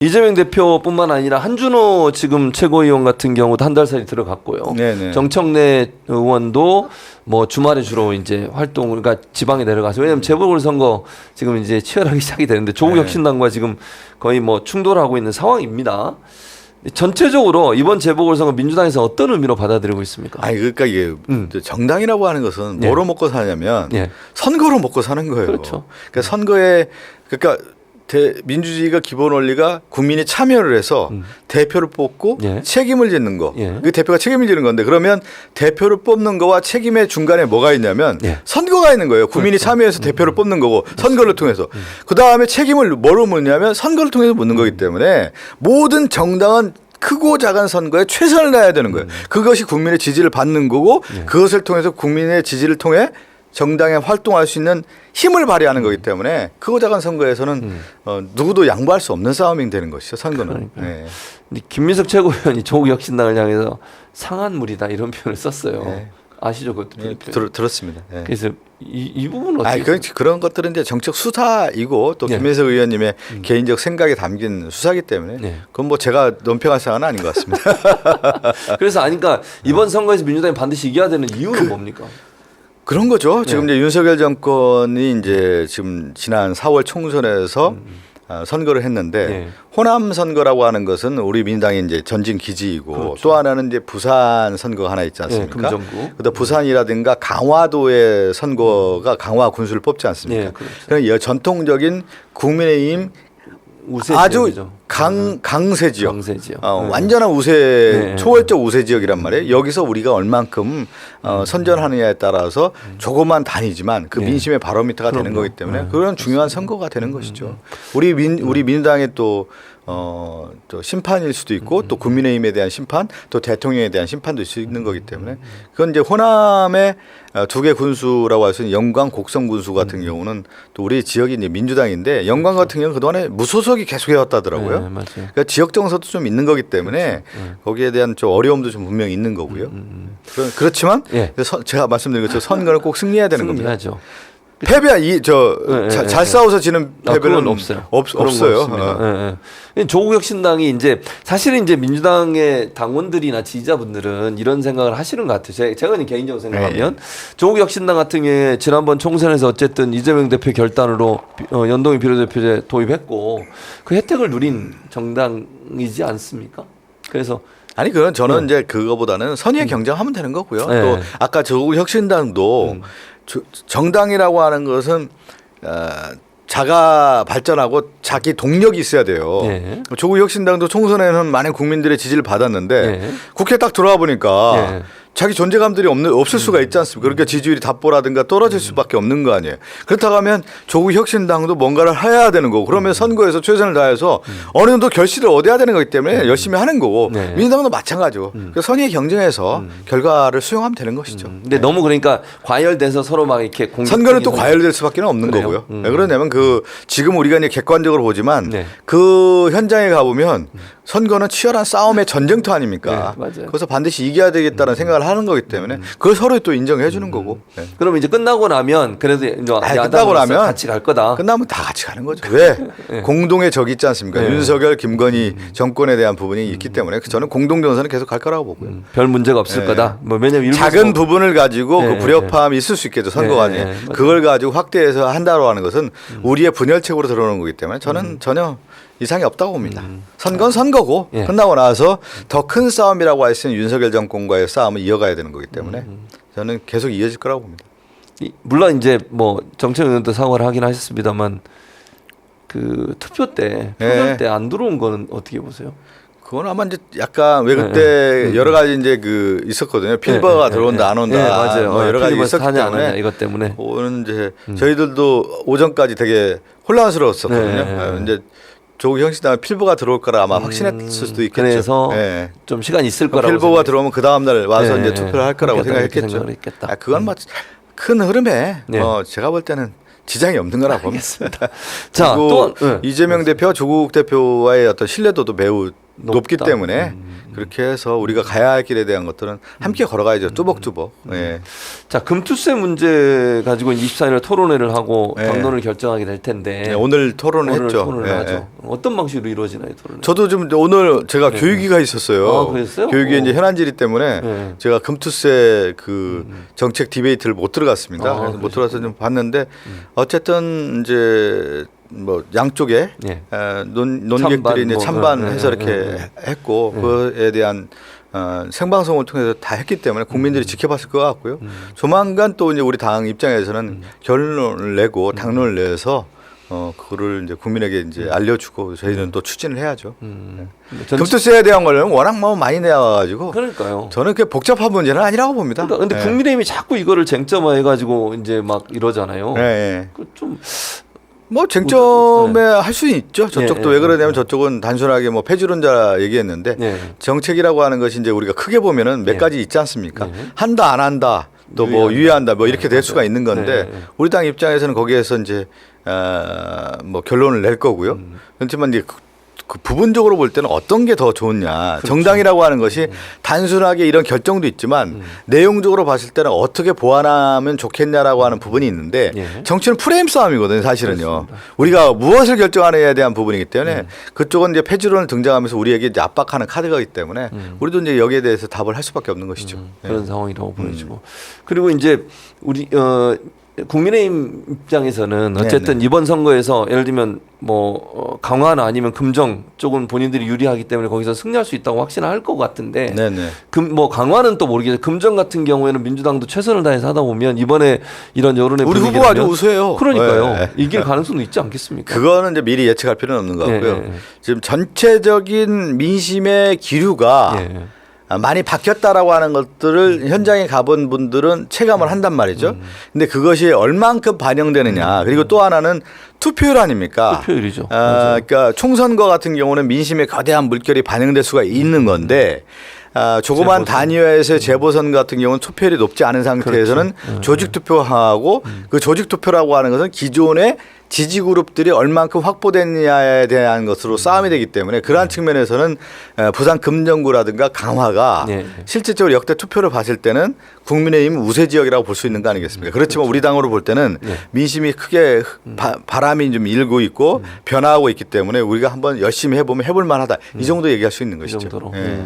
이재명 대표뿐만 아니라 한준호 지금 최고위원 같은 경우도 한 달 사이 들어갔고요. 네네. 정청래 의원도 뭐 주말에 주로 이제 활동을 그러니까 지방에 내려가서 왜냐하면 재보궐선거 지금 이제 치열하게 시작이 되는데 조국 네. 혁신당과 지금 거의 뭐 충돌하고 있는 상황입니다. 전체적으로 이번 재보궐선거 민주당에서 어떤 의미로 받아들이고 있습니까? 아니 그러니까 이게 정당이라고 하는 것은 뭐로 먹고 사냐면 선거로 먹고 사는 거예요. 그렇죠. 그러니까 선거에 그러니까 민주주의가 기본 원리가 국민이 참여를 해서 대표를 뽑고 책임을 짓는 거. 그 대표가 책임을 지는 건데 그러면 대표를 뽑는 거와 책임의 중간에 뭐가 있냐면 선거가 있는 거예요. 국민이 참여해서 대표를 뽑는 거고 선거를 통해서. 그다음에 책임을 뭐로 묻냐면 선거를 통해서 묻는 거기 때문에 모든 정당은 크고 작은 선거에 최선을 다해야 되는 거예요. 그것이 국민의 지지를 받는 거고 그것을 통해서 국민의 지지를 통해 정당에 활동할 수 있는 힘을 발휘하는 거기 때문에 크고 작은 선거에서는 누구도 양보할 수 없는 싸움이 되는 것이죠. 선거는. 네. 근데 김민석 최고위원이 조국 혁신당을 향해서 상한 물이다 이런 표현을 썼어요. 네. 아시죠? 그것도 들었습니다. 네. 그래서 이 부분은 어떻게? 그런 것들은 이제 정책 수사이고 또 김민석 의원님의 개인적 생각이 담긴 수사기 때문에 그건 뭐 제가 논평할 사안은 아닌 것 같습니다. 그래서 그러니까 이번 선거에서 민주당이 반드시 이겨야 되는 이유는 뭡니까? 그런 거죠. 지금 이제 윤석열 정권이 이제 지금 지난 4월 총선에서 선거를 했는데 호남 선거라고 하는 것은 우리 민주당의 이제 전진 기지이고 그렇죠. 또 하나는 이제 부산 선거가 하나 있지 않습니까? 금정구. 그다음 부산이라든가 강화도의 선거가 강화 군수를 뽑지 않습니까? 그렇죠. 그러니까 전통적인 국민의힘 우세 아주 지역이죠. 강세 지역, 완전한 우세, 초월적 우세 지역이란 말이에요. 여기서 우리가 얼만큼 선전하느냐에 따라서 조그만 단위지만 그 민심의 바로미터가 되는 거기 때문에 그런 중요한 선거가 되는 것이죠. 우리 민주당의 또 심판일 수도 있고 또 국민의힘에 대한 심판, 또 대통령에 대한 심판도 있을 수 있는 거기 때문에 그건 이제 호남의 두 개 군수라고 할 수 있는 영광, 곡성 군수 같은 경우는 또 우리 지역이 이제 민주당인데 영광 같은 경우는 그동안에 무소속이 계속 해왔다더라고요. 그러니까 지역 정서도 좀 있는 거기 때문에 거기에 대한 좀 어려움도 좀 분명히 있는 거고요. 그렇지만 제가 말씀드린 것처럼 선거는 꼭 승리해야 되는 겁니다. 패배 잘 싸워서 지는 패배는 없어요. 없어요. 조국 혁신당이 이제 사실은 이제 민주당의 당원들이나 지지자분들은 이런 생각을 하시는 것 같아요. 제가 개인적으로 생각하면 조국 혁신당 같은 경우에 지난번 총선에서 어쨌든 이재명 대표 결단으로 연동형 비례대표제 도입했고 그 혜택을 누린 정당이지 않습니까? 그래서 아니 그건 저는 이제 그거보다는 선의의 경쟁하면 되는 거고요. 또 아까 조국 혁신당도 정당이라고 하는 것은 자가 발전하고 자기 동력이 있어야 돼요. 조국 혁신당도 총선에는 많은 국민들의 지지를 받았는데 국회에 딱 들어와 보니까 자기 존재감들이 없을 수가 있지 않습니까? 그러니까 지지율이 답보라든가 떨어질 수밖에 없는 거 아니에요. 그렇다고 하면 조국 혁신당도 뭔가를 해야 되는 거고 그러면 선거에서 최선을 다해서 어느 정도 결실을 얻어야 되는 거기 때문에 열심히 하는 거고 민주당도 마찬가지고 선의의 경쟁에서 결과를 수용하면 되는 것이죠. 근데 너무 그러니까 과열돼서 서로 막 이렇게 선거는 또 과열될 수밖에 없는 거고요. 왜 그러냐면 지금 우리가 이제 객관적으로 보지만 그 현장에 가보면 선거는 치열한 싸움의 전쟁터 아닙니까? 그래서 반드시 이겨야 되겠다는 생각을 하는 거기 때문에 그걸 서로 또 인정해 주는 거고. 그러면 이제 끝나고 나면 그래도 이제 끝나고 나면 같이 갈 거다. 끝나면 다 같이 가는 거죠. 왜? 공동의 적이 있지 않습니까? 윤석열, 김건희 정권에 대한 부분이 있기 때문에 저는 공동 정선은 계속 갈 거라고 보고요. 별 문제가 없을 거다. 뭐 왜냐면 작은 부분을 가지고 그 불협화음이 있을 수 있겠죠. 선거관에 그걸 가지고 확대해서 한다고 하는 것은 우리의 분열책으로 들어오는 거기 때문에 저는 전혀 이상이 없다고 봅니다. 선거는 선거고 끝나고 나서 더 큰 싸움이라고 할 수 있는 윤석열 정권과의 싸움을 이어가야 되는 거기 때문에 저는 계속 이어질 거라고 봅니다. 물론 이제 뭐 정책 의원도 사과를 하긴 하셨습니다만 그 투표 때 안 들어온 거는 어떻게 보세요? 그건 아마 이제 약간 왜 그때 여러 가지 이제 있었거든요. 필버가 들어온다 안 온다. 맞아요. 뭐 여러 가지 있었기 하냐, 때문에 이것 때문에 오늘 이제 저희들도 오전까지 되게 혼란스러웠었거든요. 이제 조국 혁신당 필보가 들어올 거라 아마 확신했을 수도 있겠죠. 그래서 좀 시간 있을 거라고. 필보가 들어오면 그 다음 날 와서 이제 투표를 할 거라고 생각했겠죠. 그건 뭐 큰 흐름에 제가 볼 때는 지장이 없는 거라고 봅니다. 자, 또 이재명 대표와 조국 대표와의 어떤 신뢰도도 매우 높기 때문에 그렇게 해서 우리가 가야 할 길에 대한 것들은 함께 걸어가야죠. 뚜벅뚜벅. 예. 자, 금투세 문제 가지고 24일 토론회를 하고 예. 당론을 결정하게 될 텐데 네, 오늘 토론을 오늘 했죠. 토론을 예, 하죠. 예. 어떤 방식으로 이루어지나요, 토론회? 저도 좀 오늘 제가 교육위가 있었어요. 아, 그랬어요? 교육위 이제 현안질의 때문에 네. 제가 금투세 그 정책 디베이트를 못 들어갔습니다. 아, 그래서 못 들어가서 좀 봤는데 어쨌든 이제 뭐 양쪽에 예. 논객들이 이제 찬반해서 이렇게 했고 그에 대한 생방송을 통해서 다 했기 때문에 국민들이 지켜봤을 것 같고요. 조만간 또 이제 우리 당 입장에서는 결론을 내고 당론을 내서 그거를 이제 국민에게 이제 알려주고 저희는 또 추진을 해야죠. 금투세에 대한 거는 워낙 뭐 많이 내와가지고 그러니까요. 저는 그게 복잡한 문제는 아니라고 봅니다. 그러니까 근데 네. 국민의힘이 자꾸 이거를 쟁점화해가지고 이제 막 이러잖아요. 네, 네. 좀 뭐 쟁점에 할 수는 있죠. 저쪽도 네, 왜 그러냐면 저쪽은 단순하게 뭐 폐지론자 얘기했는데 네. 정책이라고 하는 것이 이제 우리가 크게 보면은 몇 네. 가지 있지 않습니까? 네. 한다 안 한다 또 뭐 유예한다 뭐 이렇게 될 수가 있는 건데 네. 우리 당 입장에서는 거기에서 이제 뭐 결론을 낼 거고요. 그렇지만 이제 그 부분적으로 볼 때는 어떤 게 더 좋냐. 그렇죠. 정당이라고 하는 것이 단순하게 이런 결정도 있지만 내용적으로 봤을 때는 어떻게 보완하면 좋겠냐라고 하는 부분이 있는데 예. 정치는 프레임 싸움이거든요, 사실은요. 그렇습니다. 우리가 무엇을 결정하느냐에 대한 부분이기 때문에 그쪽은 이제 폐지론을 등장하면서 우리에게 이제 압박하는 카드가기 때문에 우리도 이제 여기에 대해서 답을 할 수밖에 없는 것이죠. 그런 상황이라고 보여지고 그리고 이제 우리 국민의힘 입장에서는 어쨌든 네네. 이번 선거에서 예를 들면 뭐 강화나 아니면 금정 쪽은 본인들이 유리하기 때문에 거기서 승리할 수 있다고 확신할 것 같은데 네네. 뭐 강화는 또 모르겠어요. 금정 같은 경우에는 민주당도 최선을 다해서 하다 보면 이번에 이런 여론의 우리 후보 아주 우수해요. 그러니까요. 네. 이길 가능성도 있지 않겠습니까? 그거는 이제 미리 예측할 필요는 없는 것 같고요. 네, 네. 지금 전체적인 민심의 기류가 예. 많이 바뀌었다라고 하는 것들을 현장에 가본 분들은 체감을 한단 말이죠. 근데 그것이 얼만큼 반영되느냐. 그리고 또 하나는 투표율 아닙니까? 투표율이죠. 그러니까 총선거 같은 경우는 민심의 거대한 물결이 반영될 수가 있는 건데 조그만 재보선. 단위에서의 재보선 같은 경우는 투표율이 높지 않은 상태에서는 그렇죠. 조직 투표하고 그 조직 투표라고 하는 것은 기존의 지지 그룹들이 얼만큼 확보됐냐에 대한 것으로 싸움이 되기 때문에 그러한 측면에서는 부산 금정구라든가 강화가 네. 실질적으로 역대 투표를 봤을 때는 국민의힘 우세 지역이라고 볼 수 있는 거 아니겠습니까? 그렇지만 우리 당으로 볼 때는 네. 민심이 크게 바람이 좀 일고 있고 변화하고 있기 때문에 우리가 한번 열심히 해보면 해볼 만하다. 이 정도 얘기할 수 있는 이 것이죠. 정도로. 예.